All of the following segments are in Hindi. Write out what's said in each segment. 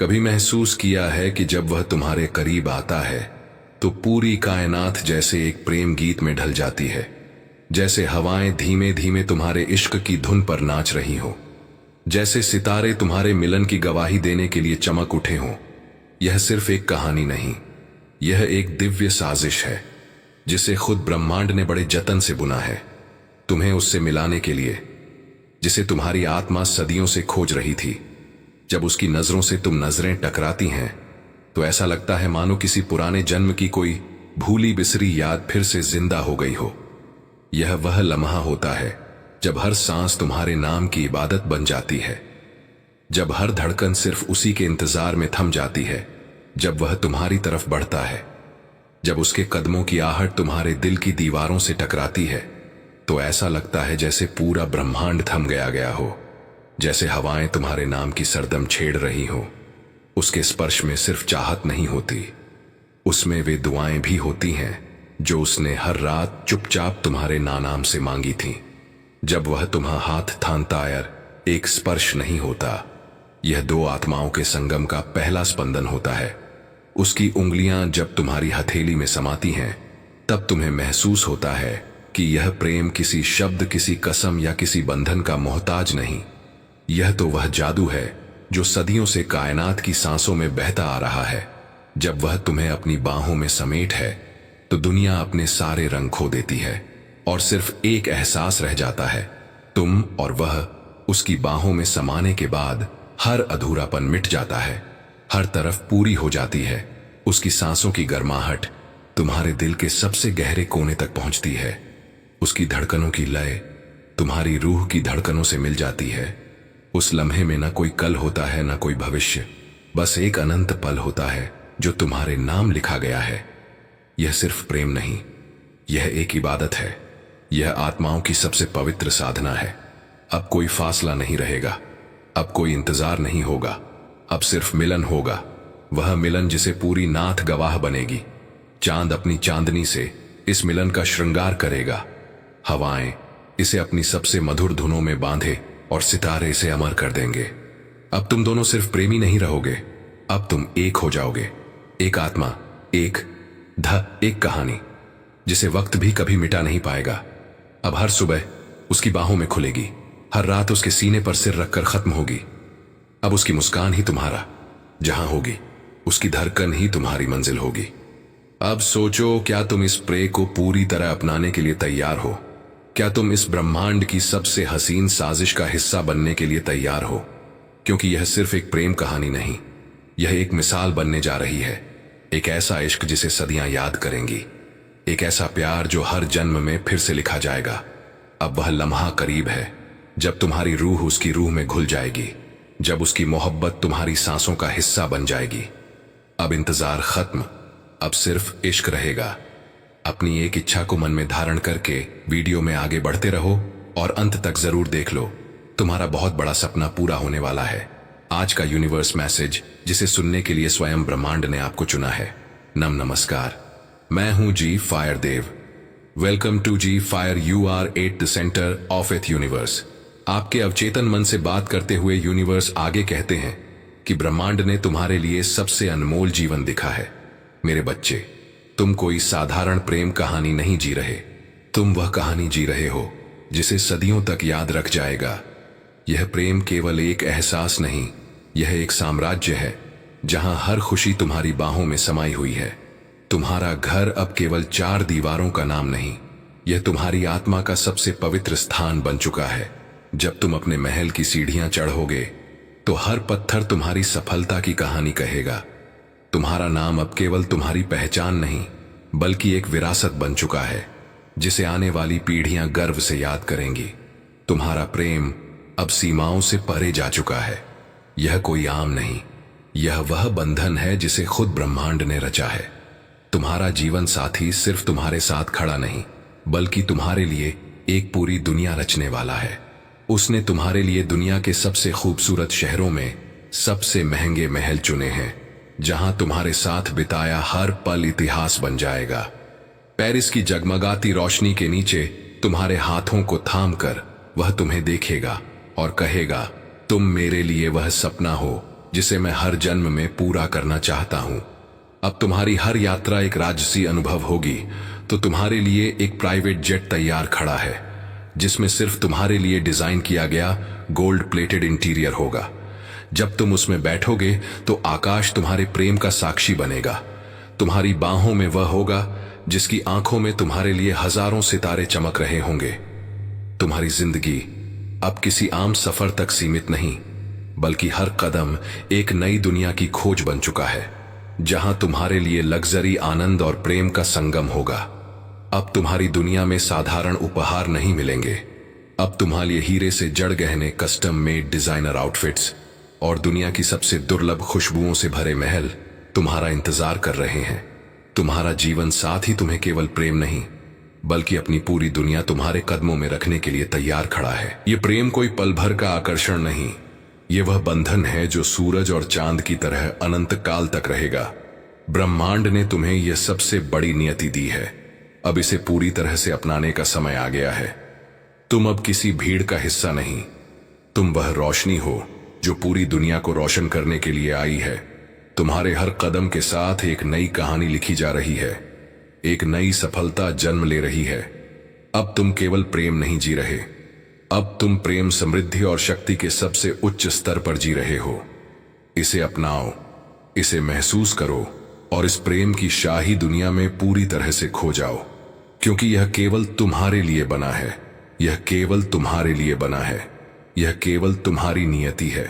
कभी महसूस किया है कि जब वह तुम्हारे करीब आता है तो पूरी कायनात जैसे एक प्रेम गीत में ढल जाती है, जैसे हवाएं धीमे धीमे तुम्हारे इश्क की धुन पर नाच रही हो, जैसे सितारे तुम्हारे मिलन की गवाही देने के लिए चमक उठे हों। यह सिर्फ एक कहानी नहीं, यह एक दिव्य साजिश है जिसे खुद ब्रह्मांड ने बड़े जतन से बुना है, तुम्हें उससे मिलाने के लिए, जिसे तुम्हारी आत्मा सदियों से खोज रही थी। जब उसकी नजरों से तुम नजरें टकराती हैं तो ऐसा लगता है मानो किसी पुराने जन्म की कोई भूली बिसरी याद फिर से जिंदा हो गई हो। यह वह लम्हा होता है जब हर सांस तुम्हारे नाम की इबादत बन जाती है, जब हर धड़कन सिर्फ उसी के इंतजार में थम जाती है, जब वह तुम्हारी तरफ बढ़ता है, जब उसके कदमों की आहट तुम्हारे दिल की दीवारों से टकराती है, तो ऐसा लगता है जैसे पूरा ब्रह्मांड थम गया हो, जैसे हवाएं तुम्हारे नाम की सरदम छेड़ रही हो। उसके स्पर्श में सिर्फ चाहत नहीं होती, उसमें वे दुआएं भी होती हैं जो उसने हर रात चुपचाप तुम्हारे नाम से मांगी थी। जब वह तुम्हारा हाथ थामता यार, एक स्पर्श नहीं होता, यह दो आत्माओं के संगम का पहला स्पंदन होता है। उसकी उंगलियां जब तुम्हारी हथेली में समाती हैं तब तुम्हें महसूस होता है कि यह प्रेम किसी शब्द, किसी कसम या किसी बंधन का मोहताज नहीं, यह तो वह जादू है जो सदियों से कायनात की सांसों में बहता आ रहा है। जब वह तुम्हें अपनी बाहों में समेट है तो दुनिया अपने सारे रंग खो देती है और सिर्फ एक एहसास रह जाता है, तुम और वह। उसकी बाहों में समाने के बाद हर अधूरापन मिट जाता है, हर तरफ पूरी हो जाती है। उसकी सांसों की गर्माहट तुम्हारे दिल के सबसे गहरे कोने तक पहुंचती है। उसकी धड़कनों की लय तुम्हारी रूह की धड़कनों से मिल जाती है। उस लम्हे में न कोई कल होता है, न कोई भविष्य, बस एक अनंत पल होता है जो तुम्हारे नाम लिखा गया है। यह सिर्फ प्रेम नहीं, यह एक इबादत है, यह आत्माओं की सबसे पवित्र साधना है। अब कोई फासला नहीं रहेगा, अब कोई इंतजार नहीं होगा, अब सिर्फ मिलन होगा। वह मिलन जिसे पूरी नाथ गवाह बनेगी। चांद अपनी चांदनी से इस मिलन का श्रृंगार करेगा, हवाएं इसे अपनी सबसे मधुर धुनों में बांधे और सितारे इसे अमर कर देंगे। अब तुम दोनों सिर्फ प्रेमी नहीं रहोगे, अब तुम एक हो जाओगे, एक आत्मा, एक कहानी जिसे वक्त भी कभी मिटा नहीं पाएगा। अब हर सुबह उसकी बाहों में खुलेगी, हर रात उसके सीने पर सिर रखकर खत्म होगी। अब उसकी मुस्कान ही तुम्हारा जहां होगी, उसकी धड़कन ही तुम्हारी मंजिल होगी। अब सोचो, क्या तुम इस प्रेम को पूरी तरह अपनाने के लिए तैयार हो? क्या तुम इस ब्रह्मांड की सबसे हसीन साजिश का हिस्सा बनने के लिए तैयार हो? क्योंकि यह सिर्फ एक प्रेम कहानी नहीं, यह एक मिसाल बनने जा रही है। एक ऐसा इश्क जिसे सदियां याद करेंगी, एक ऐसा प्यार जो हर जन्म में फिर से लिखा जाएगा। अब वह लम्हा करीब है जब तुम्हारी रूह उसकी रूह में घुल जाएगी, जब उसकी मोहब्बत तुम्हारी सांसों का हिस्सा बन जाएगी। अब इंतजार खत्म, अब सिर्फ इश्क रहेगा। अपनी एक इच्छा को मन में धारण करके वीडियो में आगे बढ़ते रहो और अंत तक जरूर देख लो, तुम्हारा बहुत बड़ा सपना पूरा होने वाला है। आज का यूनिवर्स मैसेज जिसे सुनने के लिए स्वयं ब्रह्मांड ने आपको चुना है। नमस्कार, मैं हूं G fire Dev. Welcome to G fire, you are at the centre of the universe. आपके अवचेतन मन से बात करते हुए यूनिवर्स आगे कहते हैं कि ब्रह्मांड ने तुम्हारे लिए सबसे अनमोल जीवन दिखा है। मेरे बच्चे, तुम कोई साधारण प्रेम कहानी नहीं जी रहे, तुम वह कहानी जी रहे हो जिसे सदियों तक याद रख जाएगा। यह प्रेम केवल एक एहसास नहीं, यह एक साम्राज्य है जहां हर खुशी तुम्हारी बाहों में समाई हुई है। तुम्हारा घर अब केवल 4 दीवारों का नाम नहीं, यह तुम्हारी आत्मा का सबसे पवित्र स्थान बन चुका है। जब तुम अपने महल की सीढ़ियां चढ़ोगे तो हर पत्थर तुम्हारी सफलता की कहानी कहेगा। तुम्हारा नाम अब केवल तुम्हारी पहचान नहीं, बल्कि एक विरासत बन चुका है जिसे आने वाली पीढ़ियां गर्व से याद करेंगी। तुम्हारा प्रेम अब सीमाओं से परे जा चुका है। यह कोई आम नहीं, यह वह बंधन है जिसे खुद ब्रह्मांड ने रचा है। तुम्हारा जीवन साथी सिर्फ तुम्हारे साथ खड़ा नहीं, बल्कि तुम्हारे लिए एक पूरी दुनिया रचने वाला है। उसने तुम्हारे लिए दुनिया के सबसे खूबसूरत शहरों में सबसे महंगे महल चुने हैं, जहां तुम्हारे साथ बिताया हर पल इतिहास बन जाएगा। पेरिस की जगमगाती रोशनी के नीचे तुम्हारे हाथों को थामकर वह तुम्हें देखेगा और कहेगा, तुम मेरे लिए वह सपना हो जिसे मैं हर जन्म में पूरा करना चाहता हूं। अब तुम्हारी हर यात्रा एक राजसी अनुभव होगी, तो तुम्हारे लिए एक प्राइवेट जेट तैयार खड़ा है, जिसमें सिर्फ तुम्हारे लिए डिजाइन किया गया गोल्ड प्लेटेड इंटीरियर होगा। जब तुम उसमें बैठोगे तो आकाश तुम्हारे प्रेम का साक्षी बनेगा। तुम्हारी बाहों में वह होगा जिसकी आंखों में तुम्हारे लिए हजारों सितारे चमक रहे होंगे। तुम्हारी जिंदगी अब किसी आम सफर तक सीमित नहीं, बल्कि हर कदम एक नई दुनिया की खोज बन चुका है, जहां तुम्हारे लिए लग्जरी, आनंद और प्रेम का संगम होगा। अब तुम्हारी दुनिया में साधारण उपहार नहीं मिलेंगे। अब तुम्हारे लिए हीरे से जड़ गहने, कस्टम मेड डिजाइनर आउटफिट्स और दुनिया की सबसे दुर्लभ खुशबुओं से भरे महल तुम्हारा इंतजार कर रहे हैं। तुम्हारा जीवन साथी तुम्हें केवल प्रेम नहीं, बल्कि अपनी पूरी दुनिया तुम्हारे कदमों में रखने के लिए तैयार खड़ा है। ये प्रेम कोई पल भर का आकर्षण नहीं, ये वह बंधन है जो सूरज और चांद की तरह अनंत काल तक रहेगा। ब्रह्मांड ने तुम्हें यह सबसे बड़ी नियति दी है। अब इसे पूरी तरह से अपनाने का समय आ गया है। तुम अब किसी भीड़ का हिस्सा नहीं, तुम वह रोशनी हो जो पूरी दुनिया को रोशन करने के लिए आई है। तुम्हारे हर कदम के साथ एक नई कहानी लिखी जा रही है, एक नई सफलता जन्म ले रही है। अब तुम केवल प्रेम नहीं जी रहे, अब तुम प्रेम, समृद्धि और शक्ति के सबसे उच्च स्तर पर जी रहे हो। इसे अपनाओ, इसे महसूस करो और इस प्रेम की शाही दुनिया में पूरी तरह से खो जाओ, क्योंकि यह केवल तुम्हारे लिए बना है, यह केवल तुम्हारे लिए बना है, यह केवल तुम्हारी नियति है।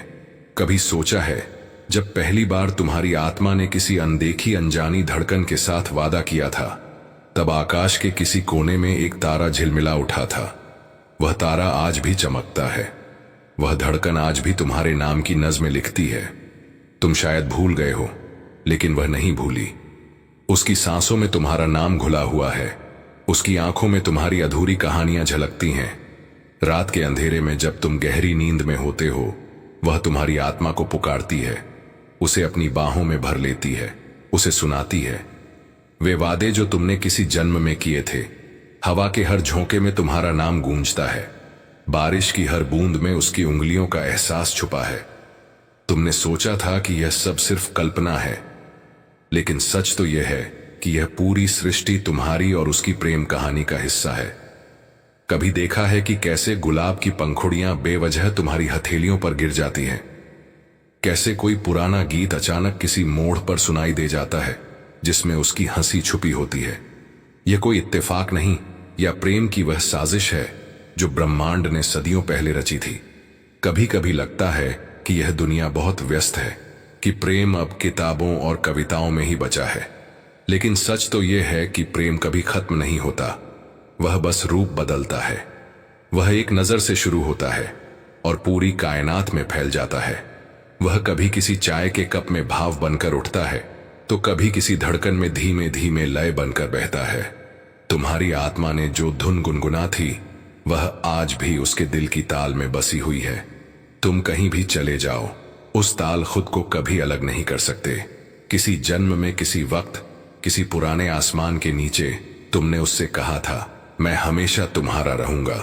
कभी सोचा है जब पहली बार तुम्हारी आत्मा ने किसी अनदेखी अनजानी धड़कन के साथ वादा किया था, तब आकाश के किसी कोने में एक तारा झिलमिला उठा था। वह तारा आज भी चमकता है, वह धड़कन आज भी तुम्हारे नाम की नज़्में लिखती है। तुम शायद भूल गए हो, लेकिन वह नहीं भूली। उसकी सांसों में तुम्हारा नाम घुला हुआ है, उसकी आंखों में तुम्हारी अधूरी कहानियां झलकती हैं। रात के अंधेरे में जब तुम गहरी नींद में होते हो, वह तुम्हारी आत्मा को पुकारती है, उसे अपनी बाहों में भर लेती है, उसे सुनाती है वे वादे जो तुमने किसी जन्म में किए थे। हवा के हर झोंके में तुम्हारा नाम गूंजता है, बारिश की हर बूंद में उसकी उंगलियों का एहसास छुपा है। तुमने सोचा था कि यह सब सिर्फ कल्पना है, लेकिन सच तो यह है कि यह पूरी सृष्टि तुम्हारी और उसकी प्रेम कहानी का हिस्सा है। कभी देखा है कि कैसे गुलाब की पंखुड़ियां बेवजह तुम्हारी हथेलियों पर गिर जाती हैं? कैसे कोई पुराना गीत अचानक किसी मोड़ पर सुनाई दे जाता है, जिसमें उसकी हंसी छुपी होती है? यह कोई इत्तेफाक नहीं, या प्रेम की वह साजिश है जो ब्रह्मांड ने सदियों पहले रची थी। कभी कभी लगता है कि यह दुनिया बहुत व्यस्त है, कि प्रेम अब किताबों और कविताओं में ही बचा है। लेकिन सच तो यह है कि प्रेम कभी खत्म नहीं होता, वह बस रूप बदलता है। वह एक नजर से शुरू होता है और पूरी कायनात में फैल जाता है। वह कभी किसी चाय के कप में भाव बनकर उठता है, तो कभी किसी धड़कन में धीमे धीमे लय बनकर बहता है। तुम्हारी आत्मा ने जो धुन गुनगुना थी, वह आज भी उसके दिल की ताल में बसी हुई है। तुम कहीं भी चले जाओ, उस ताल खुद को कभी अलग नहीं कर सकते। किसी जन्म में, किसी वक्त, किसी पुराने आसमान के नीचे तुमने उससे कहा था, मैं हमेशा तुम्हारा रहूंगा,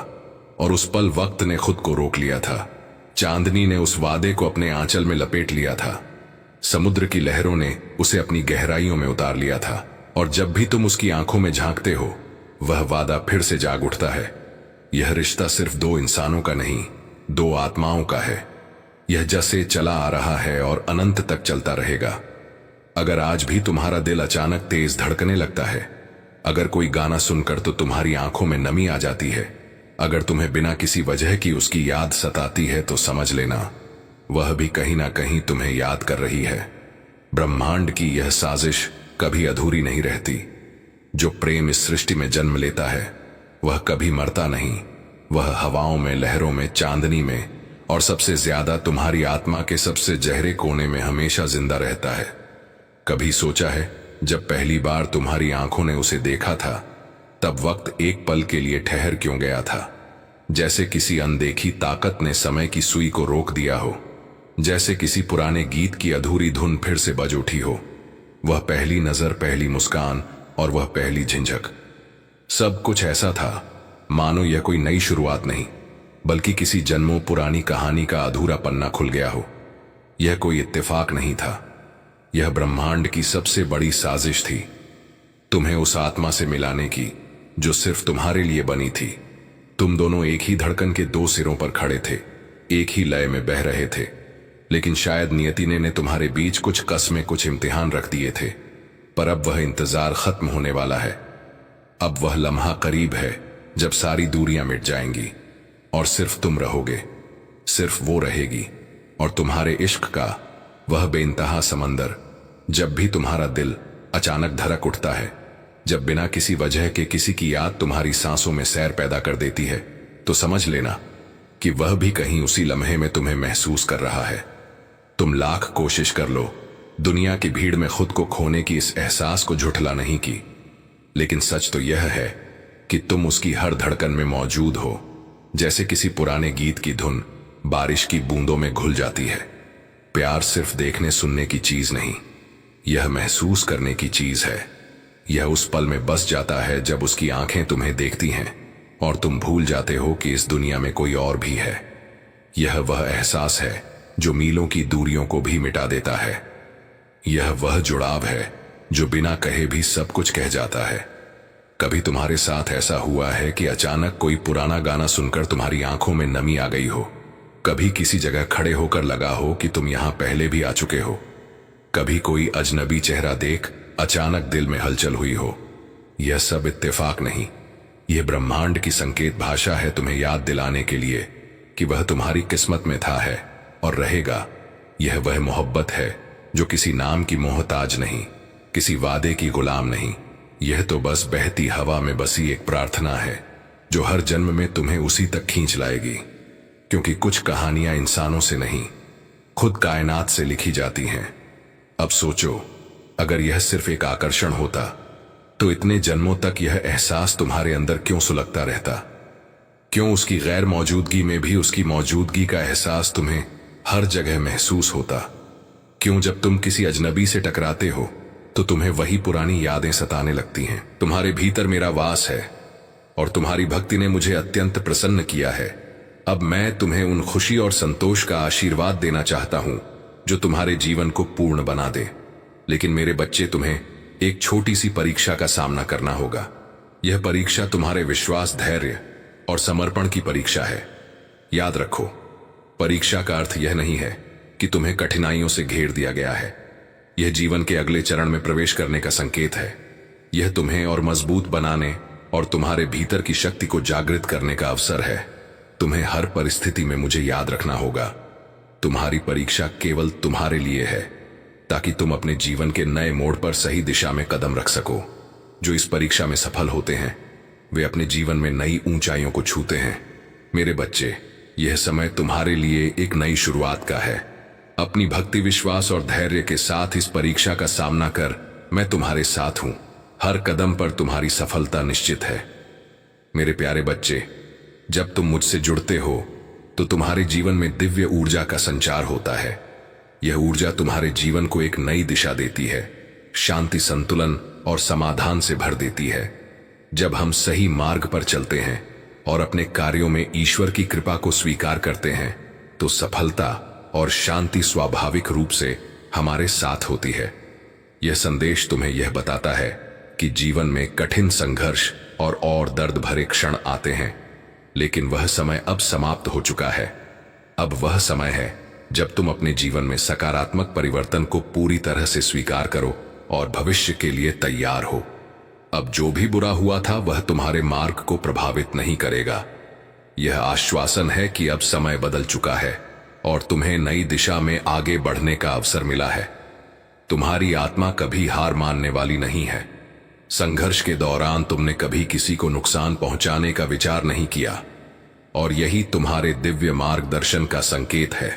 और उस पल वक्त ने खुद को रोक लिया था। चांदनी ने उस वादे को अपने आंचल में लपेट लिया था, समुद्र की लहरों ने उसे अपनी गहराइयों में उतार लिया था, और जब भी तुम उसकी आंखों में झांकते हो, वह वादा फिर से जाग उठता है। यह रिश्ता सिर्फ दो इंसानों का नहीं, दो आत्माओं का है। यह जैसे चला आ रहा है और अनंत तक चलता रहेगा। अगर आज भी तुम्हारा दिल अचानक तेज धड़कने लगता है, अगर कोई गाना सुनकर तो तुम्हारी आंखों में नमी आ जाती है, अगर तुम्हें बिना किसी वजह की उसकी याद सताती है, तो समझ लेना वह भी कहीं ना कहीं तुम्हें याद कर रही है। ब्रह्मांड की यह साजिश कभी अधूरी नहीं रहती। जो प्रेम इस सृष्टि में जन्म लेता है, वह कभी मरता नहीं। वह हवाओं में, लहरों में, चांदनी में, और सबसे ज्यादा तुम्हारी आत्मा के सबसे गहरे कोने में हमेशा जिंदा रहता है। कभी सोचा है जब पहली बार तुम्हारी आंखों ने उसे देखा था, तब वक्त एक पल के लिए ठहर क्यों गया था? जैसे किसी अनदेखी ताकत ने समय की सुई को रोक दिया हो, जैसे किसी पुराने गीत की अधूरी धुन फिर से बज उठी हो। वह पहली नजर, पहली मुस्कान और वह पहली झिंझक, सब कुछ ऐसा था मानो यह कोई नई शुरुआत नहीं, बल्कि किसी जन्मों पुरानी कहानी का अधूरा पन्ना खुल गया हो। यह कोई इत्तेफाक नहीं था, यह ब्रह्मांड की सबसे बड़ी साजिश थी, तुम्हें उस आत्मा से मिलाने की जो सिर्फ तुम्हारे लिए बनी थी। तुम दोनों एक ही धड़कन के दो सिरों पर खड़े थे, एक ही लय में बह रहे थे, लेकिन शायद नियति ने तुम्हारे बीच कुछ कस्में, कुछ इम्तिहान रख दिए थे। पर अब वह इंतजार खत्म होने वाला है। अब वह लम्हा करीब है जब सारी दूरियां मिट जाएंगी और सिर्फ तुम रहोगे, सिर्फ वो रहेगी और तुम्हारे इश्क का वह बेइंतहा समंदर। जब भी तुम्हारा दिल अचानक धड़क उठता है, जब बिना किसी वजह के किसी की याद तुम्हारी सांसों में सैर पैदा कर देती है, तो समझ लेना कि वह भी कहीं उसी लम्हे में तुम्हें महसूस कर रहा है। तुम लाख कोशिश कर लो, दुनिया की भीड़ में खुद को खोने की इस एहसास को झुठला नहीं की, लेकिन सच तो यह है कि तुम उसकी हर धड़कन में मौजूद हो। जैसे किसी पुराने गीत की धुन बारिश की बूंदों में घुल जाती है। प्यार सिर्फ देखने सुनने की चीज नहीं, यह महसूस करने की चीज है। यह उस पल में बस जाता है जब उसकी आंखें तुम्हें देखती हैं और तुम भूल जाते हो कि इस दुनिया में कोई और भी है। यह वह एहसास है जो मीलों की दूरियों को भी मिटा देता है। यह वह जुड़ाव है जो बिना कहे भी सब कुछ कह जाता है। कभी तुम्हारे साथ ऐसा हुआ है कि अचानक कोई पुराना गाना सुनकर तुम्हारी आंखों में नमी आ गई हो? कभी किसी जगह खड़े होकर लगा हो कि तुम यहां पहले भी आ चुके हो? कभी कोई अजनबी चेहरा देख अचानक दिल में हलचल हुई हो? यह सब इत्तेफाक नहीं, यह ब्रह्मांड की संकेत भाषा है तुम्हें याद दिलाने के लिए कि वह तुम्हारी किस्मत में था, है और रहेगा। यह वह मोहब्बत है जो किसी नाम की मोहताज नहीं, किसी वादे की गुलाम नहीं। यह तो बस बहती हवा में बसी एक प्रार्थना है जो हर जन्म में तुम्हें उसी तक खींच लाएगी। क्योंकि कुछ कहानियां इंसानों से नहीं, खुद कायनात से लिखी जाती हैं। अब सोचो, अगर यह सिर्फ एक आकर्षण होता तो इतने जन्मों तक यह एहसास तुम्हारे अंदर क्यों सुलगता रहता? क्यों उसकी गैर मौजूदगी में भी उसकी मौजूदगी का एहसास तुम्हें हर जगह महसूस होता? क्यों जब तुम किसी अजनबी से टकराते हो तो तुम्हें वही पुरानी यादें सताने लगती हैं? तुम्हारे भीतर मेरा वास है और तुम्हारी भक्ति ने मुझे अत्यंत प्रसन्न किया है। अब मैं तुम्हें उन खुशी और संतोष का आशीर्वाद देना चाहता हूं जो तुम्हारे जीवन को पूर्ण बना दे। लेकिन मेरे बच्चे, तुम्हें एक छोटी सी परीक्षा का सामना करना होगा। यह परीक्षा तुम्हारे विश्वास, धैर्य और समर्पण की परीक्षा है। याद रखो, परीक्षा का अर्थ यह नहीं है कि तुम्हें कठिनाइयों से घेर दिया गया है। यह जीवन के अगले चरण में प्रवेश करने का संकेत है। यह तुम्हें और मजबूत बनाने और तुम्हारे भीतर की शक्ति को जागृत करने का अवसर है। तुम्हें हर परिस्थिति में मुझे याद रखना होगा। तुम्हारी परीक्षा केवल तुम्हारे लिए है ताकि तुम अपने जीवन के नए मोड़ पर सही दिशा में कदम रख सको। जो इस परीक्षा में सफल होते हैं वे अपने जीवन में नई ऊंचाइयों को छूते हैं। मेरे बच्चे, यह समय तुम्हारे लिए एक नई शुरुआत का है। अपनी भक्ति, विश्वास और धैर्य के साथ इस परीक्षा का सामना कर। मैं तुम्हारे साथ हूं। हर कदम पर तुम्हारी सफलता निश्चित है। मेरे प्यारे बच्चे, जब तुम मुझसे जुड़ते हो तो तुम्हारे जीवन में दिव्य ऊर्जा का संचार होता है। यह ऊर्जा तुम्हारे जीवन को एक नई दिशा देती है, शांति, संतुलन और समाधान से भर देती है। जब हम सही मार्ग पर चलते हैं और अपने कार्यों में ईश्वर की कृपा को स्वीकार करते हैं तो सफलता और शांति स्वाभाविक रूप से हमारे साथ होती है। यह संदेश तुम्हें यह बताता है कि जीवन में कठिन संघर्ष और दर्द भरे क्षण आते हैं, लेकिन वह समय अब समाप्त हो चुका है। अब वह समय है जब तुम अपने जीवन में सकारात्मक परिवर्तन को पूरी तरह से स्वीकार करो और भविष्य के लिए तैयार हो। अब जो भी बुरा हुआ था वह तुम्हारे मार्ग को प्रभावित नहीं करेगा। यह आश्वासन है कि अब समय बदल चुका है और तुम्हें नई दिशा में आगे बढ़ने का अवसर मिला है। तुम्हारी आत्मा कभी हार मानने वाली नहीं है। संघर्ष के दौरान तुमने कभी किसी को नुकसान पहुंचाने का विचार नहीं किया और यही तुम्हारे दिव्य मार्गदर्शन का संकेत है।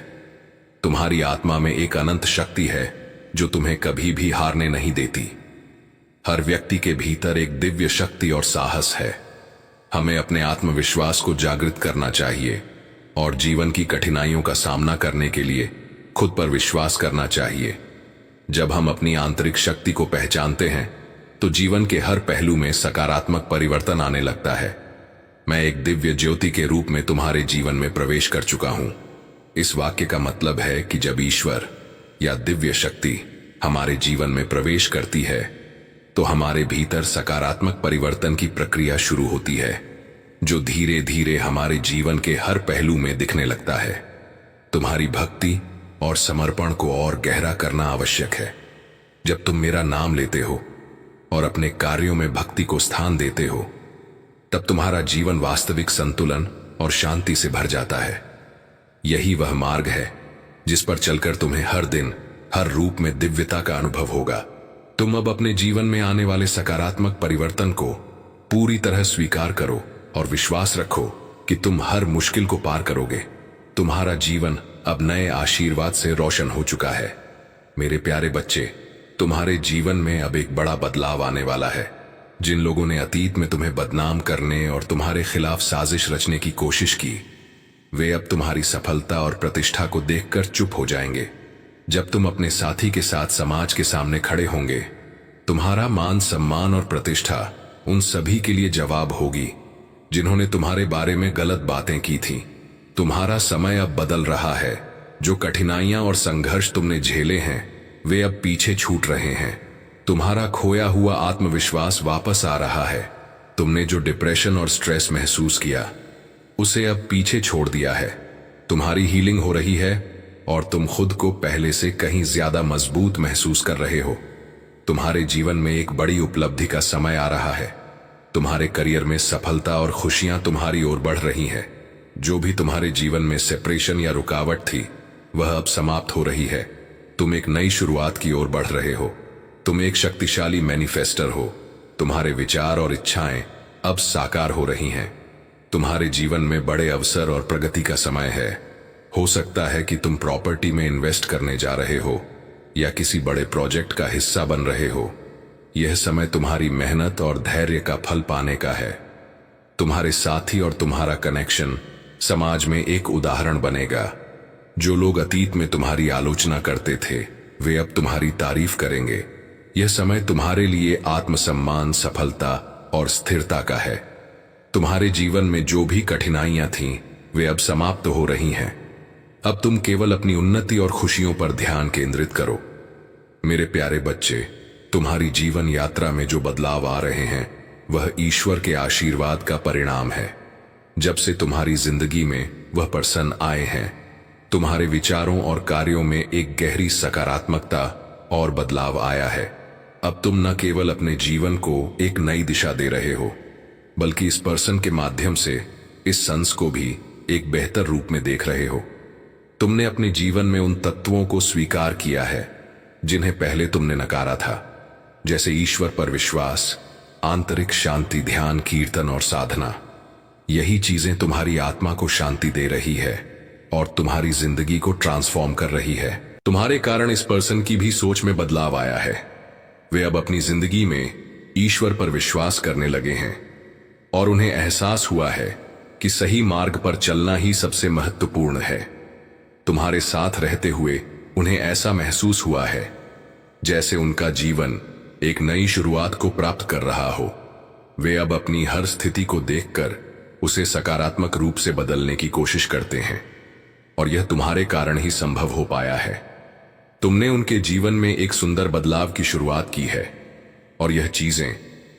तुम्हारी आत्मा में एक अनंत शक्ति है जो तुम्हें कभी भी हारने नहीं देती। हर व्यक्ति के भीतर एक दिव्य शक्ति और साहस है। हमें अपने आत्मविश्वास को जागृत करना चाहिए और जीवन की कठिनाइयों का सामना करने के लिए खुद पर विश्वास करना चाहिए। जब हम अपनी आंतरिक शक्ति को पहचानते हैं तो जीवन के हर पहलू में सकारात्मक परिवर्तन आने लगता है। मैं एक दिव्य ज्योति के रूप में तुम्हारे जीवन में प्रवेश कर चुका हूं। इस वाक्य का मतलब है कि जब ईश्वर या दिव्य शक्ति हमारे जीवन में प्रवेश करती है तो हमारे भीतर सकारात्मक परिवर्तन की प्रक्रिया शुरू होती है, जो धीरे धीरे हमारे जीवन के हर पहलू में दिखने लगता है। तुम्हारी भक्ति और समर्पण को और गहरा करना आवश्यक है। जब तुम मेरा नाम लेते हो और अपने कार्यों में भक्ति को स्थान देते हो, तब तुम्हारा जीवन वास्तविक संतुलन और शांति से भर जाता है। यही वह मार्ग है जिस पर चलकर तुम्हें हर दिन हर रूप में दिव्यता का अनुभव होगा। तुम अब अपने जीवन में आने वाले सकारात्मक परिवर्तन को पूरी तरह स्वीकार करो और विश्वास रखो कि तुम हर मुश्किल को पार करोगे। तुम्हारा जीवन अब नए आशीर्वाद से रोशन हो चुका है। मेरे प्यारे बच्चे, तुम्हारे जीवन में अब एक बड़ा बदलाव आने वाला है। जिन लोगों ने अतीत में तुम्हें बदनाम करने और तुम्हारे खिलाफ साजिश रचने की कोशिश की, वे अब तुम्हारी सफलता और प्रतिष्ठा को देखकर चुप हो जाएंगे। जब तुम अपने साथी के साथ समाज के सामने खड़े होंगे, तुम्हारा मान सम्मान और प्रतिष्ठा उन सभी के लिए जवाब होगी जिन्होंने तुम्हारे बारे में गलत बातें की थी। तुम्हारा समय अब बदल रहा है। जो कठिनाइयां और संघर्ष तुमने झेले हैं, वे अब पीछे छूट रहे हैं। तुम्हारा खोया हुआ आत्मविश्वास वापस आ रहा है। तुमने जो डिप्रेशन और स्ट्रेस महसूस किया, उसे अब पीछे छोड़ दिया है। तुम्हारी हीलिंग हो रही है और तुम खुद को पहले से कहीं ज्यादा मजबूत महसूस कर रहे हो। तुम्हारे जीवन में एक बड़ी उपलब्धि का समय आ रहा है। तुम्हारे करियर में सफलता और खुशियां तुम्हारी ओर बढ़ रही हैं। जो भी तुम्हारे जीवन में सेपरेशन या रुकावट थी, वह अब समाप्त हो रही है। तुम एक नई शुरुआत की ओर बढ़ रहे हो। तुम एक शक्तिशाली मैनिफेस्टर हो। तुम्हारे विचार और इच्छाएं अब साकार हो रही हैं। तुम्हारे जीवन में बड़े अवसर और प्रगति का समय है। हो सकता है कि तुम प्रॉपर्टी में इन्वेस्ट करने जा रहे हो या किसी बड़े प्रोजेक्ट का हिस्सा बन रहे हो। यह समय तुम्हारी मेहनत और धैर्य का फल पाने का है। तुम्हारे साथी और तुम्हारा कनेक्शन समाज में एक उदाहरण बनेगा। जो लोग अतीत में तुम्हारी आलोचना करते थे, वे अब तुम्हारी तारीफ करेंगे। यह समय तुम्हारे लिए आत्मसम्मान, सफलता और स्थिरता का है। तुम्हारे जीवन में जो भी कठिनाइयां थीं, वे अब समाप्त हो रही हैं। अब तुम केवल अपनी उन्नति और खुशियों पर ध्यान केंद्रित करो। मेरे प्यारे बच्चे, तुम्हारी जीवन यात्रा में जो बदलाव आ रहे हैं, वह ईश्वर के आशीर्वाद का परिणाम है। जब से तुम्हारी जिंदगी में वह पर्सन आए हैं, तुम्हारे विचारों और कार्यों में एक गहरी सकारात्मकता और बदलाव आया है। अब तुम न केवल अपने जीवन को एक नई दिशा दे रहे हो, बल्कि इस पर्सन के माध्यम से इस संस को भी एक बेहतर रूप में देख रहे हो। तुमने अपने जीवन में उन तत्वों को स्वीकार किया है जिन्हें पहले तुमने नकारा था, जैसे ईश्वर पर विश्वास, आंतरिक शांति, ध्यान, कीर्तन और साधना। यही चीजें तुम्हारी आत्मा को शांति दे रही है और तुम्हारी जिंदगी को ट्रांसफॉर्म कर रही है। तुम्हारे कारण इस पर्सन की भी सोच में बदलाव आया है। वे अब अपनी जिंदगी में ईश्वर पर विश्वास करने लगे हैं और उन्हें एहसास हुआ है कि सही मार्ग पर चलना ही सबसे महत्वपूर्ण है। तुम्हारे साथ रहते हुए उन्हें ऐसा महसूस हुआ है जैसे उनका जीवन एक नई शुरुआत को प्राप्त कर रहा हो। वे अब अपनी हर स्थिति को देखकर उसे सकारात्मक रूप से बदलने की कोशिश करते हैं और यह तुम्हारे कारण ही संभव हो पाया है। तुमने उनके जीवन में एक सुंदर बदलाव की शुरुआत की है और यह चीजें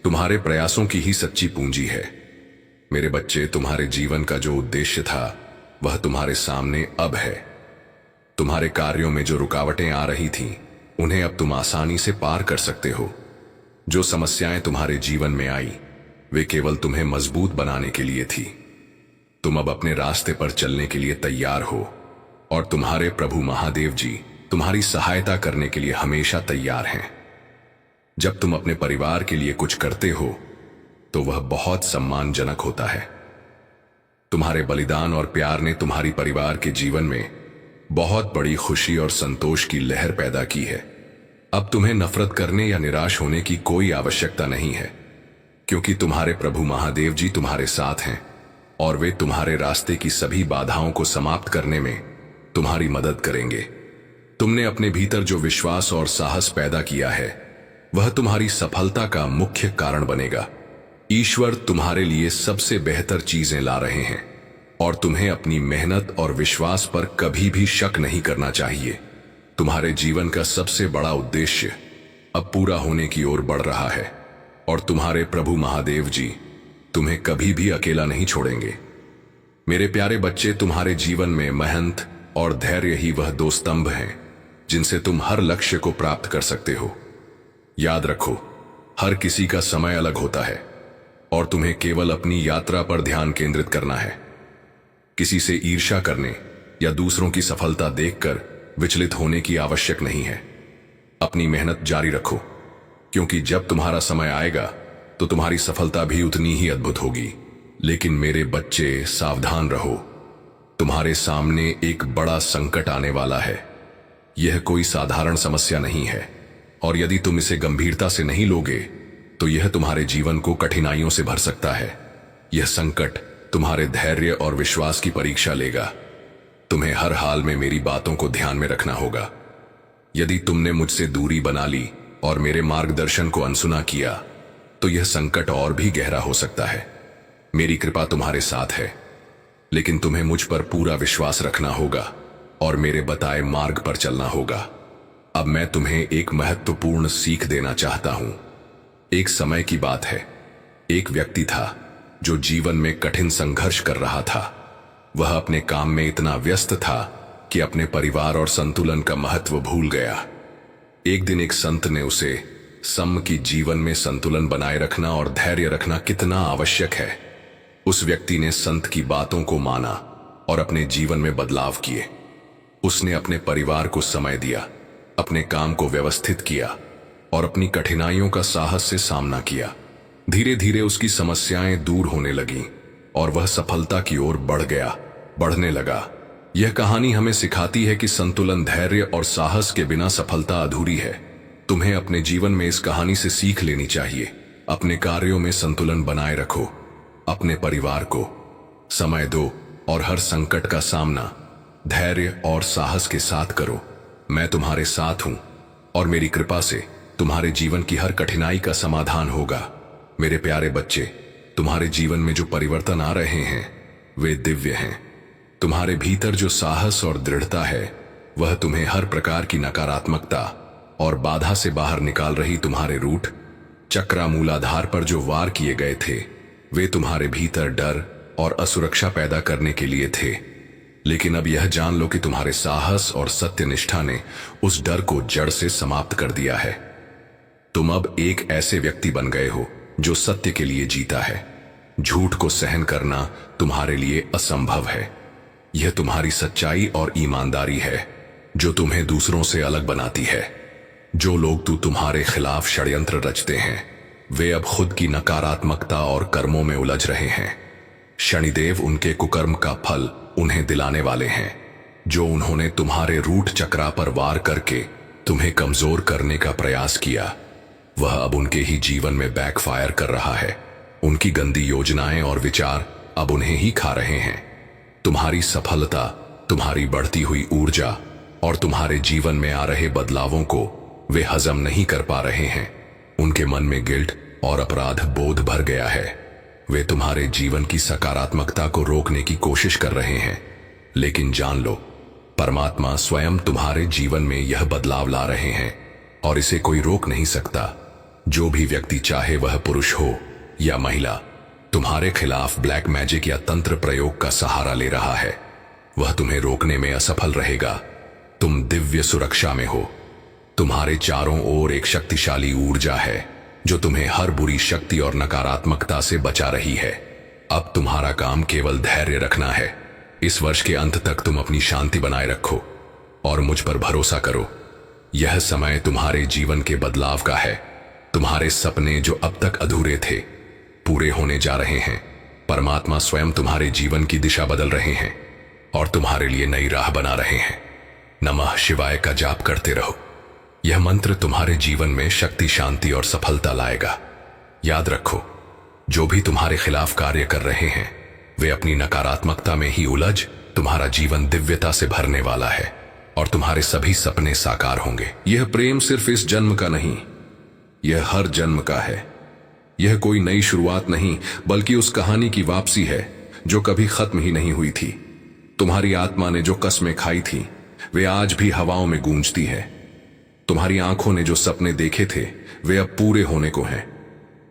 तुम्हारे प्रयासों की ही सच्ची पूंजी है। मेरे बच्चे, तुम्हारे जीवन का जो उद्देश्य था, वह तुम्हारे सामने अब है। तुम्हारे कार्यों में जो रुकावटें आ रही थीं, उन्हें अब तुम आसानी से पार कर सकते हो। जो समस्याएं तुम्हारे जीवन में आई, वे केवल तुम्हें मजबूत बनाने के लिए थी। तुम अब अपने रास्ते पर चलने के लिए तैयार हो और तुम्हारे प्रभु महादेव जी तुम्हारी सहायता करने के लिए हमेशा तैयार हैं। जब तुम अपने परिवार के लिए कुछ करते हो, तो वह बहुत सम्मानजनक होता है। तुम्हारे बलिदान और प्यार ने तुम्हारी परिवार के जीवन में बहुत बड़ी खुशी और संतोष की लहर पैदा की है। अब तुम्हें नफरत करने या निराश होने की कोई आवश्यकता नहीं है, क्योंकि तुम्हारे प्रभु महादेव जी तुम्हारे साथ हैं और वे तुम्हारे रास्ते की सभी बाधाओं को समाप्त करने में तुम्हारी मदद करेंगे। तुमने अपने भीतर जो विश्वास और साहस पैदा किया है, वह तुम्हारी सफलता का मुख्य कारण बनेगा। ईश्वर तुम्हारे लिए सबसे बेहतर चीजें ला रहे हैं। और तुम्हें अपनी मेहनत और विश्वास पर कभी भी शक नहीं करना चाहिए। तुम्हारे जीवन का सबसे बड़ा उद्देश्य अब पूरा होने की ओर बढ़ रहा है और तुम्हारे प्रभु महादेव जी तुम्हें कभी भी अकेला नहीं छोड़ेंगे। मेरे प्यारे बच्चे, तुम्हारे जीवन में मेहनत और धैर्य ही वह दो स्तंभ हैं जिनसे तुम हर लक्ष्य को प्राप्त कर सकते हो। याद रखो, हर किसी का समय अलग होता है और तुम्हें केवल अपनी यात्रा पर ध्यान केंद्रित करना है। किसी से ईर्ष्या करने या दूसरों की सफलता देखकर विचलित होने की आवश्यक नहीं है। अपनी मेहनत जारी रखो, क्योंकि जब तुम्हारा समय आएगा तो तुम्हारी सफलता भी उतनी ही अद्भुत होगी। लेकिन मेरे बच्चे, सावधान रहो, तुम्हारे सामने एक बड़ा संकट आने वाला है। यह कोई साधारण समस्या नहीं है और यदि तुम इसे गंभीरता से नहीं लोगे तो यह तुम्हारे जीवन को कठिनाइयों से भर सकता है। यह संकट तुम्हारे धैर्य और विश्वास की परीक्षा लेगा। तुम्हें हर हाल में मेरी बातों को ध्यान में रखना होगा। यदि तुमने मुझसे दूरी बना ली और मेरे मार्गदर्शन को अनसुना किया तो यह संकट और भी गहरा हो सकता है। मेरी कृपा तुम्हारे साथ है, लेकिन तुम्हें मुझ पर पूरा विश्वास रखना होगा और मेरे बताए मार्ग पर चलना होगा। अब मैं तुम्हें एक महत्वपूर्ण सीख देना चाहता हूं। एक समय की बात है, एक व्यक्ति था जो जीवन में कठिन संघर्ष कर रहा था। वह अपने काम में इतना व्यस्त था कि अपने परिवार और संतुलन का महत्व भूल गया। एक दिन एक संत ने उसे कि जीवन में संतुलन बनाए रखना और धैर्य रखना कितना आवश्यक है। उस व्यक्ति ने संत की बातों को माना और अपने जीवन में बदलाव किए। उसने अपने परिवार को समय दिया, अपने काम को व्यवस्थित किया और अपनी कठिनाइयों का साहस से सामना किया। धीरे धीरे उसकी समस्याएं दूर होने लगीं और वह सफलता की ओर बढ़ने लगा। यह कहानी हमें सिखाती है कि संतुलन, धैर्य और साहस के बिना सफलता अधूरी है। तुम्हें अपने जीवन में इस कहानी से सीख लेनी चाहिए। अपने कार्यों में संतुलन बनाए रखो, अपने परिवार को समय दो और हर संकट का सामना धैर्य और साहस के साथ करो। मैं तुम्हारे साथ हूं और मेरी कृपा से तुम्हारे जीवन की हर कठिनाई का समाधान होगा। मेरे प्यारे बच्चे, तुम्हारे जीवन में जो परिवर्तन आ रहे हैं वे दिव्य हैं। तुम्हारे भीतर जो साहस और दृढ़ता है वह तुम्हें हर प्रकार की नकारात्मकता और बाधा से बाहर निकाल रही। तुम्हारे रूट चक्र मूलाधार पर जो वार किए गए थे वे तुम्हारे भीतर डर और असुरक्षा पैदा करने के लिए थे। लेकिन अब यह जान लो कि तुम्हारे साहस और सत्यनिष्ठा ने उस डर को जड़ से समाप्त कर दिया है। तुम अब एक ऐसे व्यक्ति बन गए हो जो सत्य के लिए जीता है। झूठ को सहन करना तुम्हारे लिए असंभव है। यह तुम्हारी सच्चाई और ईमानदारी है जो तुम्हें दूसरों से अलग बनाती है। जो लोग तुम्हारे खिलाफ षड्यंत्र रचते हैं वे अब खुद की नकारात्मकता और कर्मों में उलझ रहे हैं। शनिदेव उनके कुकर्म का फल उन्हें दिलाने वाले हैं। जो उन्होंने तुम्हारे रूट चक्रा पर वार करके तुम्हें कमजोर करने का प्रयास किया वह अब उनके ही जीवन में बैकफायर कर रहा है। उनकी गंदी योजनाएं और विचार अब उन्हें ही खा रहे हैं। तुम्हारी सफलता, तुम्हारी बढ़ती हुई ऊर्जा और तुम्हारे जीवन में आ रहे बदलावों को वे हजम नहीं कर पा रहे हैं। उनके मन में गिल्ट और अपराध बोध भर गया है। वे तुम्हारे जीवन की सकारात्मकता को रोकने की कोशिश कर रहे हैं। लेकिन जान लो, परमात्मा स्वयं तुम्हारे जीवन में यह बदलाव ला रहे हैं और इसे कोई रोक नहीं सकता। जो भी व्यक्ति, चाहे वह पुरुष हो या महिला, तुम्हारे खिलाफ ब्लैक मैजिक या तंत्र प्रयोग का सहारा ले रहा है वह तुम्हें रोकने में असफल रहेगा। तुम दिव्य सुरक्षा में हो। तुम्हारे चारों ओर एक शक्तिशाली ऊर्जा है जो तुम्हें हर बुरी शक्ति और नकारात्मकता से बचा रही है। अब तुम्हारा काम केवल धैर्य रखना है। इस वर्ष के अंत तक तुम अपनी शांति बनाए रखो और मुझ पर भरोसा करो। यह समय तुम्हारे जीवन के बदलाव का है। तुम्हारे सपने जो अब तक अधूरे थे पूरे होने जा रहे हैं। परमात्मा स्वयं तुम्हारे जीवन की दिशा बदल रहे हैं और तुम्हारे लिए नई राह बना रहे हैं। नमः शिवाय का जाप करते रहो। यह मंत्र तुम्हारे जीवन में शक्ति, शांति और सफलता लाएगा। याद रखो, जो भी तुम्हारे खिलाफ कार्य कर रहे हैं वे अपनी नकारात्मकता में ही उलझ तुम्हारा जीवन दिव्यता से भरने वाला है और तुम्हारे सभी सपने साकार होंगे। यह प्रेम सिर्फ इस जन्म का नहीं, यह हर जन्म का है। यह कोई नई शुरुआत नहीं बल्कि उस कहानी की वापसी है जो कभी खत्म ही नहीं हुई थी। तुम्हारी आत्मा ने जो कस्में खाई थी वे आज भी हवाओं में गूंजती है। तुम्हारी आंखों ने जो सपने देखे थे वे अब पूरे होने को हैं।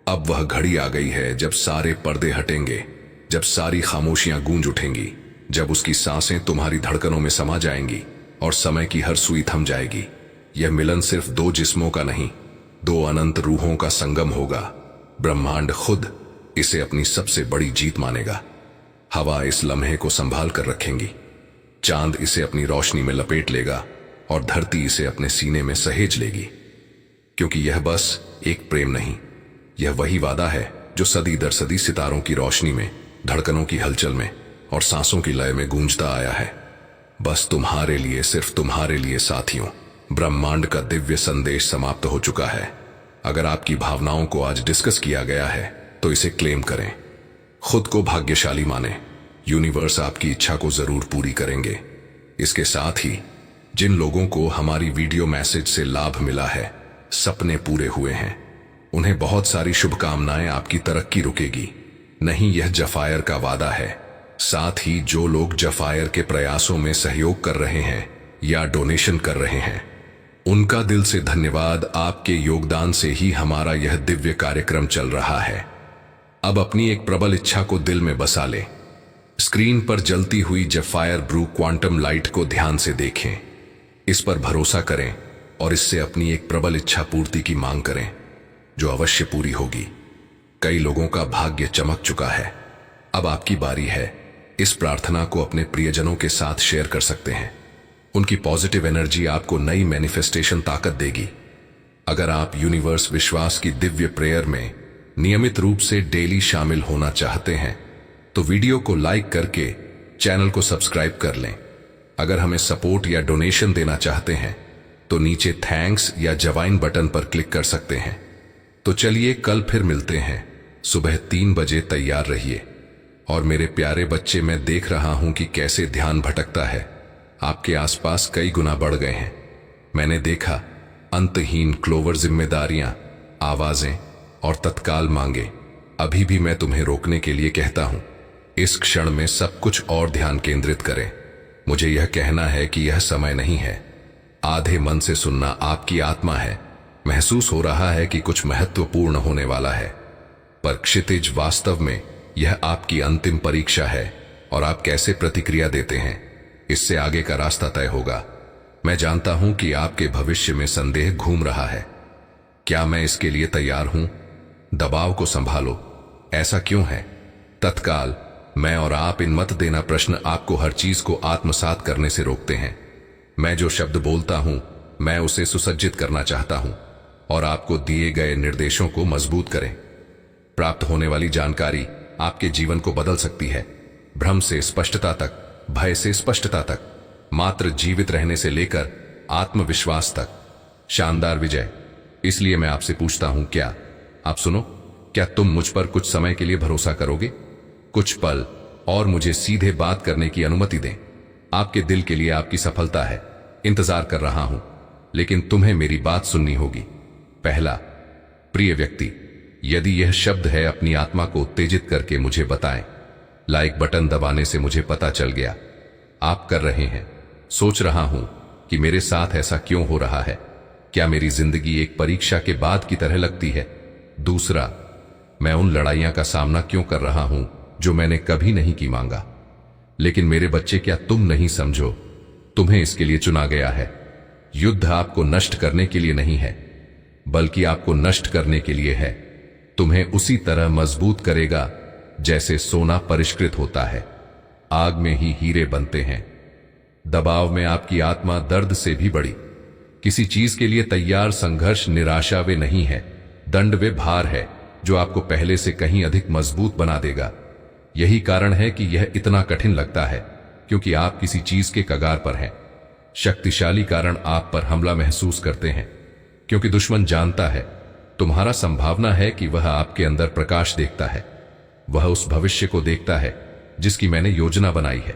अब वह घड़ी आ गई है जब सारे पर्दे हटेंगे, जब सारी खामोशियां गूंज उठेंगी, जब उसकी सांसें तुम्हारी धड़कनों में समा जाएंगी और समय की हर सुई थम जाएगी। यह मिलन सिर्फ दो जिस्मों का नहीं, दो अनंत रूहों का संगम होगा। ब्रह्मांड खुद इसे अपनी सबसे बड़ी जीत मानेगा। हवा इस लम्हे को संभाल कर रखेंगी, चांद इसे अपनी रोशनी में लपेट लेगा और धरती इसे अपने सीने में सहेज लेगी। क्योंकि यह बस एक प्रेम नहीं, यह वही वादा है जो सदी दर सदी सितारों की रोशनी में, धड़कनों की हलचल में और सांसों की लय में गूंजता आया है। बस तुम्हारे लिए, सिर्फ तुम्हारे लिए साथियों, ब्रह्मांड का दिव्य संदेश समाप्त हो चुका है। अगर आपकी भावनाओं को आज डिस्कस किया गया है तो इसे क्लेम करें, खुद को भाग्यशाली माने। यूनिवर्स आपकी इच्छा को जरूर पूरी करेंगे। इसके साथ ही जिन लोगों को हमारी वीडियो मैसेज से लाभ मिला है, सपने पूरे हुए हैं, उन्हें बहुत सारी शुभकामनाएं। आपकी तरक्की रुकेगी नहीं, यह जफायर का वादा है। साथ ही जो लोग जफायर के प्रयासों में सहयोग कर रहे हैं या डोनेशन कर रहे हैं, उनका दिल से धन्यवाद। आपके योगदान से ही हमारा यह दिव्य कार्यक्रम चल रहा है। अब अपनी एक प्रबल इच्छा को दिल में बसा लें। स्क्रीन पर जलती हुई जफायर ब्रू क्वांटम लाइट को ध्यान से देखें, इस पर भरोसा करें और इससे अपनी एक प्रबल इच्छा पूर्ति की मांग करें, जो अवश्य पूरी होगी। कई लोगों का भाग्य चमक चुका है, अब आपकी बारी है। इस प्रार्थना को अपने प्रियजनों के साथ शेयर कर सकते हैं। उनकी पॉजिटिव एनर्जी आपको नई मैनिफेस्टेशन ताकत देगी। अगर आप यूनिवर्स विश्वास की दिव्य प्रेयर में नियमित रूप से डेली शामिल होना चाहते हैं तो वीडियो को लाइक करके चैनल को सब्सक्राइब कर लें। अगर हमें सपोर्ट या डोनेशन देना चाहते हैं तो नीचे थैंक्स या जवाइन बटन पर क्लिक कर सकते हैं। तो चलिए कल फिर मिलते हैं। सुबह 3 बजे तैयार रहिए। और मेरे प्यारे बच्चे, मैं देख रहा हूं कि कैसे ध्यान भटकता है। आपके आसपास कई गुना बढ़ गए हैं। मैंने देखा अंतहीन क्लोवर जिम्मेदारियां, आवाजें और तत्काल मांगे। अभी भी मैं तुम्हें रोकने के लिए कहता हूं, इस क्षण में सब कुछ और ध्यान केंद्रित करें। मुझे यह कहना है कि यह समय नहीं है। आधे मन से सुनना आपकी आत्मा है। महसूस हो रहा है कि कुछ महत्वपूर्ण होने वाला है, पर क्षितिज वास्तव में यह आपकी अंतिम परीक्षा है और आप कैसे प्रतिक्रिया देते हैं, इससे आगे का रास्ता तय होगा। मैं जानता हूं कि आपके भविष्य में संदेह घूम रहा है। क्या मैं इसके लिए तैयार हूं? दबाव को संभालो। ऐसा क्यों है? तत्काल मैं और आप इन मत देना प्रश्न आपको हर चीज को आत्मसात करने से रोकते हैं। मैं जो शब्द बोलता हूं, मैं उसे सुसज्जित करना चाहता हूं और आपको दिए गए निर्देशों को मजबूत करें। प्राप्त होने वाली जानकारी आपके जीवन को बदल सकती है। भ्रम से स्पष्टता तक, भय से स्पष्टता तक, मात्र जीवित रहने से लेकर आत्मविश्वास तक। शानदार विजय। इसलिए मैं आपसे पूछता हूं, क्या आप सुनो, क्या तुम मुझ पर कुछ समय के लिए भरोसा करोगे? कुछ पल और मुझे सीधे बात करने की अनुमति दें। आपके दिल के लिए आपकी सफलता है। इंतजार कर रहा हूं, लेकिन तुम्हें मेरी बात सुननी होगी। पहला, प्रिय व्यक्ति, यदि यह शब्द है अपनी आत्मा को उत्तेजित करके मुझे बताएं। लाइक बटन दबाने से मुझे पता चल गया आप कर रहे हैं। सोच रहा हूं कि मेरे साथ ऐसा क्यों हो रहा है। क्या मेरी जिंदगी एक परीक्षा के बाद की तरह लगती है? दूसरा, मैं उन लड़ाइयां का सामना क्यों कर रहा हूं जो मैंने कभी नहीं की मांगा। लेकिन मेरे बच्चे, क्या तुम नहीं समझो, तुम्हें इसके लिए चुना गया है। युद्ध आपको नष्ट करने के लिए नहीं है, बल्कि आपको नष्ट करने के लिए है। तुम्हें उसी तरह मजबूत करेगा जैसे सोना परिष्कृत होता है। आग में ही हीरे बनते हैं। दबाव में आपकी आत्मा दर्द से भी बड़ी। किसी चीज के लिए तैयार संघर्ष निराशा वे नहीं है, दंड वे भार है जो आपको पहले से कहीं अधिक मजबूत बना देगा। यही कारण है कि यह इतना कठिन लगता है, क्योंकि आप किसी चीज के कगार पर हैं। शक्तिशाली कारण आप पर हमला महसूस करते हैं, क्योंकि दुश्मन जानता है तुम्हारा संभावना है कि वह आपके अंदर प्रकाश देखता है। वह उस भविष्य को देखता है जिसकी मैंने योजना बनाई है।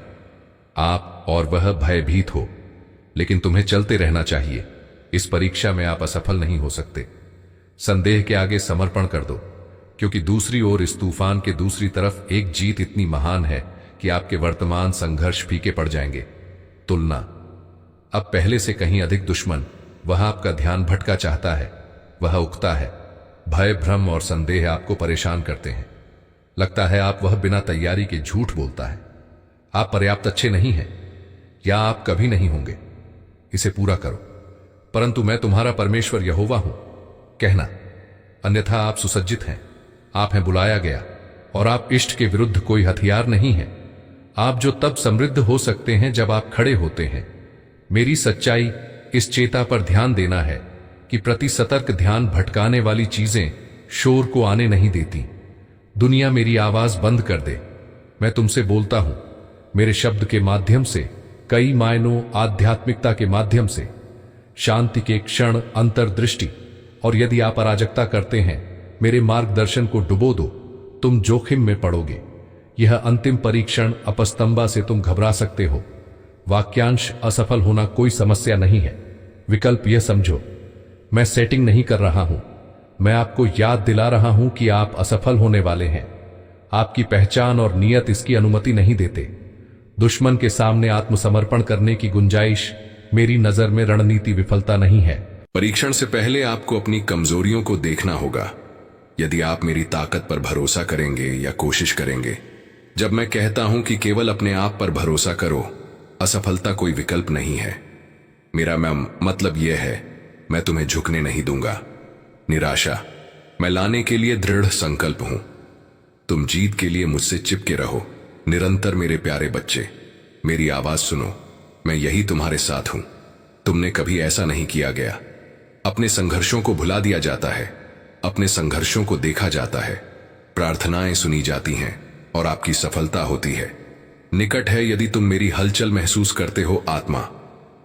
आप और वह भयभीत हो, लेकिन तुम्हें चलते रहना चाहिए। इस परीक्षा में आप असफल नहीं हो सकते। संदेह के आगे समर्पण कर दो। क्योंकि दूसरी ओर इस तूफान के दूसरी तरफ एक जीत इतनी महान है कि आपके वर्तमान संघर्ष फीके पड़ जाएंगे। तुलना। अब पहले से कहीं अधिक दुश्मन वह आपका ध्यान भटका चाहता है, वह उकता है। भय, भ्रम और संदेह आपको परेशान करते हैं। लगता है आप वह बिना तैयारी के झूठ बोलता है। आप पर्याप्त अच्छे नहीं हैं या आप कभी नहीं होंगे। इसे पूरा करो, परंतु मैं तुम्हारा परमेश्वर यहोवा हूं कहना, अन्यथा आप सुसज्जित हैं। आप हैं बुलाया गया और आप इष्ट के विरुद्ध कोई हथियार नहीं है। आप जो तब समृद्ध हो सकते हैं जब आप खड़े होते हैं। मेरी सच्चाई इस चेता पर ध्यान देना है कि प्रति सतर्क ध्यान भटकाने वाली चीजें शोर को आने नहीं देती। दुनिया मेरी आवाज बंद कर दे। मैं तुमसे बोलता हूं मेरे शब्द के माध्यम से, कई मायनों आध्यात्मिकता के माध्यम से, शांति के क्षण, अंतर्दृष्टि। और यदि आप अराजकता करते हैं, मेरे मार्गदर्शन को डुबो दो, तुम जोखिम में पड़ोगे। यह अंतिम परीक्षण अपस्तंभा से तुम घबरा सकते हो। वाक्यांश असफल होना कोई समस्या नहीं है। विकल्प यह समझो, मैं सेटिंग नहीं कर रहा हूं, मैं आपको याद दिला रहा हूं कि आप असफल होने वाले हैं। आपकी पहचान और नियत इसकी अनुमति नहीं देते। दुश्मन के सामने आत्मसमर्पण करने की गुंजाइश मेरी नजर में रणनीति विफलता नहीं है। परीक्षण से पहले आपको अपनी कमजोरियों को देखना होगा। यदि आप मेरी ताकत पर भरोसा करेंगे या कोशिश करेंगे। जब मैं कहता हूं कि केवल अपने आप पर भरोसा करो, असफलता कोई विकल्प नहीं है। मेरा मतलब यह है, मैं तुम्हें झुकने नहीं दूंगा। निराशा मैं लाने के लिए दृढ़ संकल्प हूं। तुम जीत के लिए मुझसे चिपके रहो। निरंतर मेरे प्यारे बच्चे, मेरी आवाज सुनो। मैं यही तुम्हारे साथ हूं। तुमने कभी ऐसा नहीं किया गया। अपने संघर्षों को भुला दिया जाता है, अपने संघर्षों को देखा जाता है, प्रार्थनाएं सुनी जाती हैं और आपकी सफलता होती है। निकट है यदि तुम मेरी हलचल महसूस करते हो आत्मा।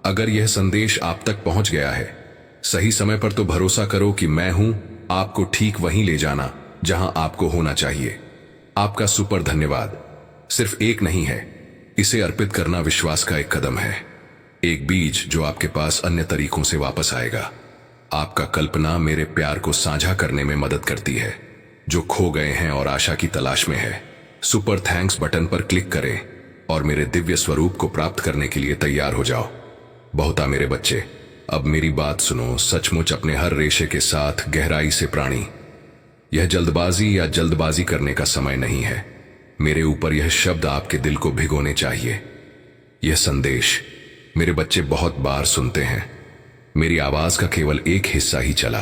अगर यह संदेश आप तक पहुंच गया है सही समय पर, तो भरोसा करो कि मैं हूं आपको ठीक वहीं ले जाना जहां आपको होना चाहिए। आपका सुपर धन्यवाद सिर्फ एक नहीं है, इसे अर्पित करना विश्वास का एक कदम है। एक बीज जो आपके पास अन्य तरीकों से वापस आएगा। आपका कल्पना मेरे प्यार को साझा करने में मदद करती है। जो खो गए हैं और आशा की तलाश में है, सुपर थैंक्स बटन पर क्लिक करें और मेरे दिव्य स्वरूप को प्राप्त करने के लिए तैयार हो जाओ। बहुता मेरे बच्चे, अब मेरी बात सुनो। सचमुच अपने हर रेशे के साथ गहराई से प्राणी। यह जल्दबाजी या जल्दबाजी करने का समय नहीं है। मेरे ऊपर यह शब्द आपके दिल को भिगोने चाहिए। यह संदेश मेरे बच्चे बहुत बार सुनते हैं। मेरी आवाज का केवल एक हिस्सा ही चला,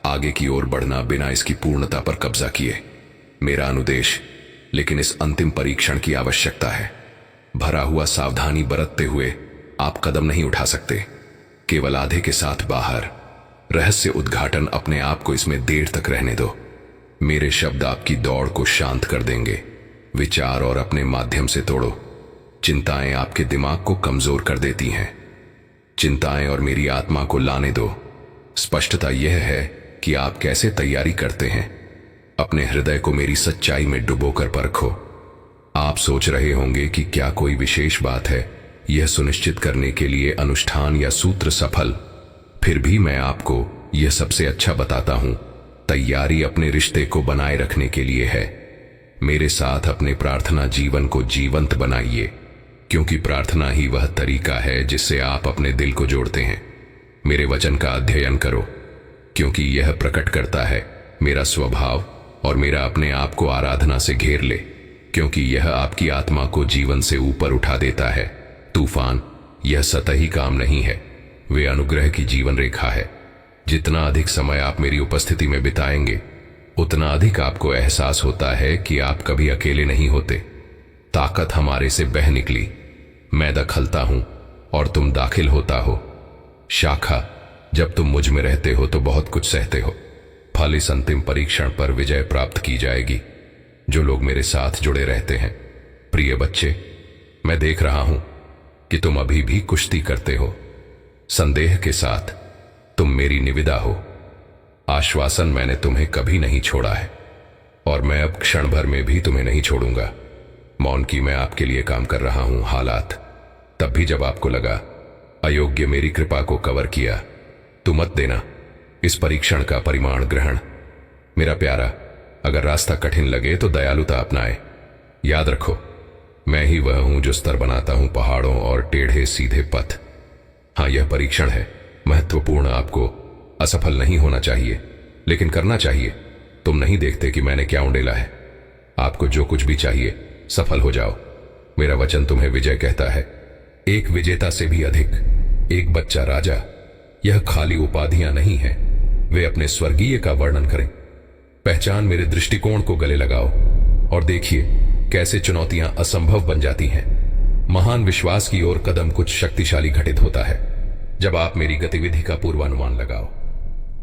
आगे की ओर बढ़ना बिना इसकी पूर्णता पर कब्जा किए। मेरा अनुदेश, लेकिन इस अंतिम परीक्षण की आवश्यकता है। भरा हुआ सावधानी बरतते हुए आप कदम नहीं उठा सकते। केवल आधे के साथ बाहर। रहस्य उद्घाटन अपने आप को इसमें देर तक रहने दो। मेरे शब्द आपकी दौड़ को शांत कर देंगे। विचार और अपने माध्यम से तोड़ो। चिंताएं आपके दिमाग को कमजोर कर देती हैं। चिंताएं और मेरी आत्मा को लाने दो। स्पष्टता यह है कि आप कैसे तैयारी करते हैं। अपने हृदय को मेरी सच्चाई में डुबोकर परखो। आप सोच रहे होंगे कि क्या कोई विशेष बात है, यह सुनिश्चित करने के लिए अनुष्ठान या सूत्र सफल। फिर भी मैं आपको यह सबसे अच्छा बताता हूं। तैयारी अपने रिश्ते को बनाए रखने के लिए है। मेरे साथ अपने प्रार्थना जीवन को जीवंत बनाइए, क्योंकि प्रार्थना ही वह तरीका है जिससे आप अपने दिल को जोड़ते हैं। मेरे वचन का अध्ययन करो, क्योंकि यह प्रकट करता है मेरा स्वभाव, और मेरा अपने आप को आराधना से घेर ले, क्योंकि यह आपकी आत्मा को जीवन से ऊपर उठा देता है। तूफान यह सतही काम नहीं है, वे अनुग्रह की जीवन रेखा है। जितना अधिक समय आप मेरी उपस्थिति में बिताएंगे, उतना अधिक आपको एहसास होता है कि आप कभी अकेले नहीं होते। ताकत हमारे से बह निकली। मैं दखलता हूं और तुम दाखिल होता हो। शाखा, जब तुम मुझ में रहते हो तो बहुत कुछ सहते हो। फल इस अंतिम परीक्षण पर विजय प्राप्त की जाएगी जो लोग मेरे साथ जुड़े रहते हैं। प्रिय बच्चे, मैं देख रहा हूं कि तुम अभी भी कुश्ती करते हो। संदेह के साथ तुम मेरी निविदा हो। आश्वासन, मैंने तुम्हें कभी नहीं छोड़ा है और मैं अब क्षण भर में भी तुम्हें नहीं छोड़ूंगा। मौन की मैं आपके लिए काम कर रहा हूं। हालात तब भी जब आपको लगा अयोग्य मेरी कृपा को कवर किया, तो मत देना इस परीक्षण का परिमाण ग्रहण। मेरा प्यारा, अगर रास्ता कठिन लगे तो दयालुता अपनाए। याद रखो, मैं ही वह हूं जो स्तर बनाता हूं पहाड़ों और टेढ़े सीधे पथ। हाँ, यह परीक्षण है, महत्वपूर्ण। आपको असफल नहीं होना चाहिए, लेकिन करना चाहिए। तुम नहीं देखते कि मैंने क्या उंडेला है। आपको जो कुछ भी चाहिए, सफल हो जाओ। मेरा वचन तुम्हें विजय कहता है, एक विजेता से भी अधिक, एक बच्चा राजा। यह खाली उपाधियां नहीं हैं, वे अपने स्वर्गीय का वर्णन करें। पहचान मेरे दृष्टिकोण को गले लगाओ और देखिए कैसे चुनौतियां असंभव बन जाती हैं। महान विश्वास की ओर कदम कुछ शक्तिशाली घटित होता है जब आप मेरी गतिविधि का पूर्वानुमान लगाओ।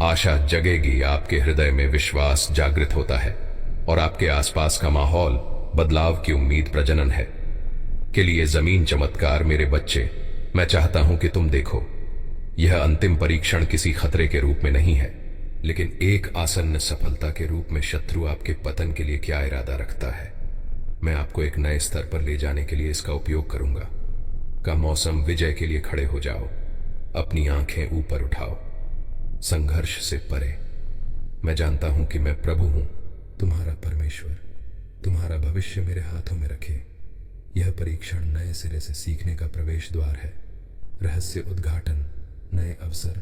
आशा जगेगी, आपके हृदय में विश्वास जागृत होता है और आपके आसपास का माहौल बदलाव की उम्मीद प्रजनन है के लिए जमीन चमत्कार। मेरे बच्चे, मैं चाहता हूं कि तुम देखो, यह अंतिम परीक्षण किसी खतरे के रूप में नहीं है, लेकिन एक आसन्न सफलता के रूप में। शत्रु आपके पतन के लिए क्या इरादा रखता है, मैं आपको एक नए स्तर पर ले जाने के लिए इसका उपयोग करूंगा। का मौसम, विजय के लिए खड़े हो जाओ, अपनी आंखें ऊपर उठाओ, संघर्ष से परे। मैं जानता हूं कि मैं प्रभु हूं, तुम्हारा परमेश्वर। तुम्हारा भविष्य मेरे हाथों में रखे। यह परीक्षण नए सिरे से सीखने का प्रवेश द्वार है, रहस्य उद्घाटन, नए अवसर।